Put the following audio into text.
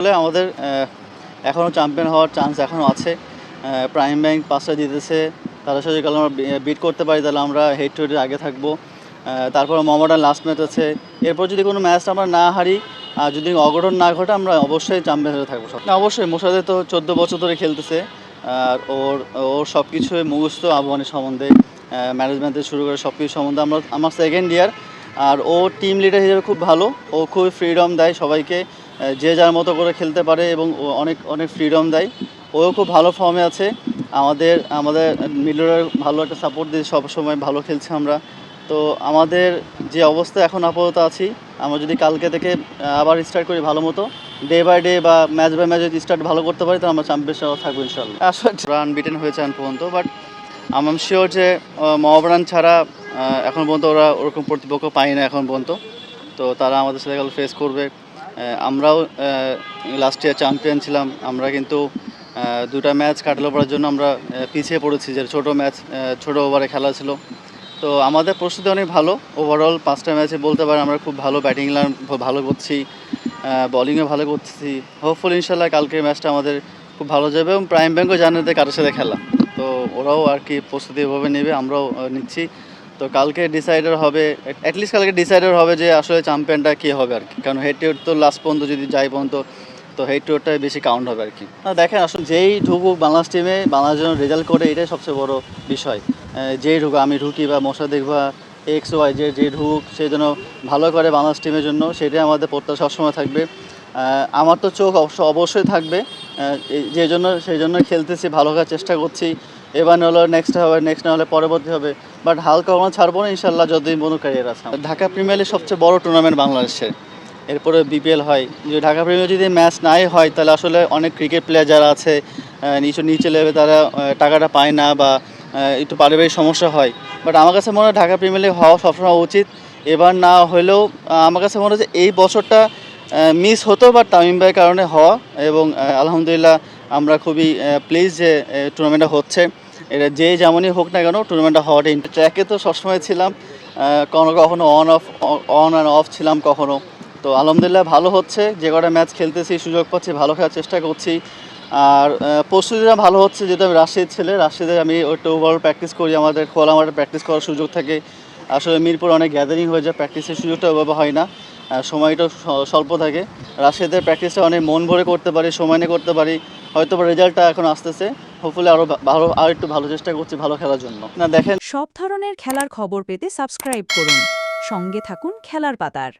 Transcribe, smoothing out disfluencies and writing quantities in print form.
আসলে আমাদের এখনও চ্যাম্পিয়ন হওয়ার চান্স এখনও আছে। প্রাইম ব্যাংক 5টা জিতেছে, তাদের সাথে যদি আমরা বিট করতে পারি তাহলে আমরা হেড টু হেডে আগে থাকবো। তারপর মোহামেডান লাস্ট ম্যাচ আছে, এরপর যদি কোনো ম্যাচ আমরা না হারি আর যদি অঘটন না ঘটে আমরা অবশ্যই চ্যাম্পিয়ন হয়ে থাকবো। না অবশ্যই, মোসাদে তো 14 বছর ধরে খেলতেছে, আর ওর সব কিছুই মুখস্থ আবহাওয়ানি সম্বন্ধে, ম্যানেজমেন্ট থেকে শুরু করে সব কিছু সম্বন্ধে। আমার সেকেন্ড ইয়ার, আর ও টিম লিডার হিসেবে খুব ভালো। ও খুব ফ্রিডম দেয় সবাইকে, যে যার মতো করে খেলতে পারে এবং ও অনেক অনেক ফ্রিডম দেয়। ও খুব ভালো ফর্মে আছে। আমাদের আমাদের মিডলরা ভালো একটা সাপোর্ট দিয়ে সবসময় ভালো খেলছে আমরা। তো আমাদের যে অবস্থা এখন আপাতত আছি, আমরা যদি কালকে থেকে আবার স্টার্ট করি ভালো মতো, ডে বাই ডে বা ম্যাচ বাই ম্যাচ যদি স্টার্ট ভালো করতে পারি তাহলে আমরা চ্যাম্পিয়নশিপ থাকবো ইনশাল্লাহ। আসলে আনবিটেন হয়েছে এখন পর্যন্ত, বাট আমি শিওর যে মোহামেডান ছাড়া এখন পর্যন্ত ওরা ওরকম প্রতিপক্ষ পায় না এখন পর্যন্ত। তো তারা আমাদের সাথে কাল ফেস করবে। আমরাও লাস্ট ইয়ার চ্যাম্পিয়ন ছিলাম, আমরা কিন্তু 2টা ম্যাচ কাটালো করার জন্য আমরা পিছিয়ে পড়েছি, যে ছোটো ম্যাচ, ছোটো ওভারে খেলা ছিল। তো আমাদের প্রস্তুতি অনেক ভালো। ওভারঅল 5টা ম্যাচে বলতে পারি আমরা খুব ভালো ব্যাটিং লাইন ভালো করছি, বলিংয়ে ভালো করছি। হোপফুলি ইনশাল্লাহ কালকের ম্যাচটা আমাদের খুব ভালো যাবে, এবং প্রাইম ব্যাংকও জানে যে কারোর সাথে খেলা, তো ওরাও আর কি প্রস্তুতি এভাবে নেবে, আমরাও নিচ্ছি। তো কালকে ডিসাইডার হবে, অ্যাটলিস্ট কালকে ডিসাইডার হবে যে আসলে চ্যাম্পিয়নটা কী হবে আর কি। কারণ হেড টু হেড তো লাস্ট পর্যন্ত যদি যাই পর্যন্ত, তো হেড টু হেডটাই বেশি কাউন্ট হবে আর কি। দেখেন আসলে যেই ঢুকুক বাংলাদেশ টিমে, বাংলাদেশ যেন রেজাল্ট করে, এটাই সবচেয়ে বড় বিষয়। যেই ঢুকুক, আমি ঢুকি বা মোসাদ্দেক বা এক্স ওয়াই, যে ঢুকুক সে যেন ভালো করে বাংলাদেশ টিমের জন্য, সেটাই আমাদের প্রত্যাশা সবসময় থাকবে। আমার তো চোখ অবশ্যই থাকবে, সেই জন্য খেলতেছি, ভালো করার চেষ্টা করছি। এবার না হলে নেক্সট হবে, নেক্সট না হলে পরবর্তী হবে, বাট হালকা আমরা ছাড়বো না ইনশাল্লাহ যতদিন কোনো ক্যারিয়ার আছে। ঢাকা প্রিমিয়ার লিগ সবচেয়ে বড় টুর্নামেন্ট বাংলাদেশের, এরপরে বিপিএল হয়। যদি ঢাকা প্রিমিয়ার যদি ম্যাচ নাই হয় তাহলে আসলে অনেক ক্রিকেট প্লেয়ার যারা আছে নিচে লেভেলে, তারা টাকাটা পায় না বা একটু পারিবারিক সমস্যা হয়। বাট আমার কাছে মনে হয় ঢাকা প্রিমিয়ার লিগ হওয়া সবসময় উচিত। এবার না হলেও আমার কাছে মনে হয় যে এই বছরটা মিস হতো, বাট তামিম ভাইয়ের কারণে হওয়া, এবং আলহামদুলিল্লাহ আমরা খুবই প্লিজ যে টুর্নামেন্টটা হচ্ছে। এটা যেমনই হোক না কেন টুর্নামেন্টটা হওয়াটা, ট্র্যাকে তো সবসময় ছিলাম, কখনো অন অ্যান্ড অফ ছিলাম কখনো। তো আলহামদুলিল্লাহ ভালো হচ্ছে, যে কটা ম্যাচ খেলতেছি সুযোগ পাচ্ছি, ভালো খেলার চেষ্টা করছি। আর প্রস্তুতিটা ভালো হচ্ছে, যেহেতু আমি রাজশাহীর ছেলে, রাজশাহীতে আমি ওটা ওভারঅল প্র্যাকটিস করি, আমাদের খোলা মাঠে প্র্যাকটিস করার সুযোগ থাকে। আসলে মিরপুর অনেক গ্যাদারিং হয়ে যায়, প্র্যাকটিসের সুযোগটা ওভাবে হয় না, সময়টা স্বল্প থাকে। রাজশাহীতে প্র্যাকটিসটা অনেক মন ভরে করতে পারি, সময় নিয়ে করতে পারি। হয়তো রেজাল্টটা এখন আসতেছে, হোপফুলি আর একটু ভালো চেষ্টা করছি ভালো খেলার জন্য। না দেখেন, সব ধরনের খেলার খবর পেতে সাবস্ক্রাইব করুন, সঙ্গে থাকুন খেলার পাতার।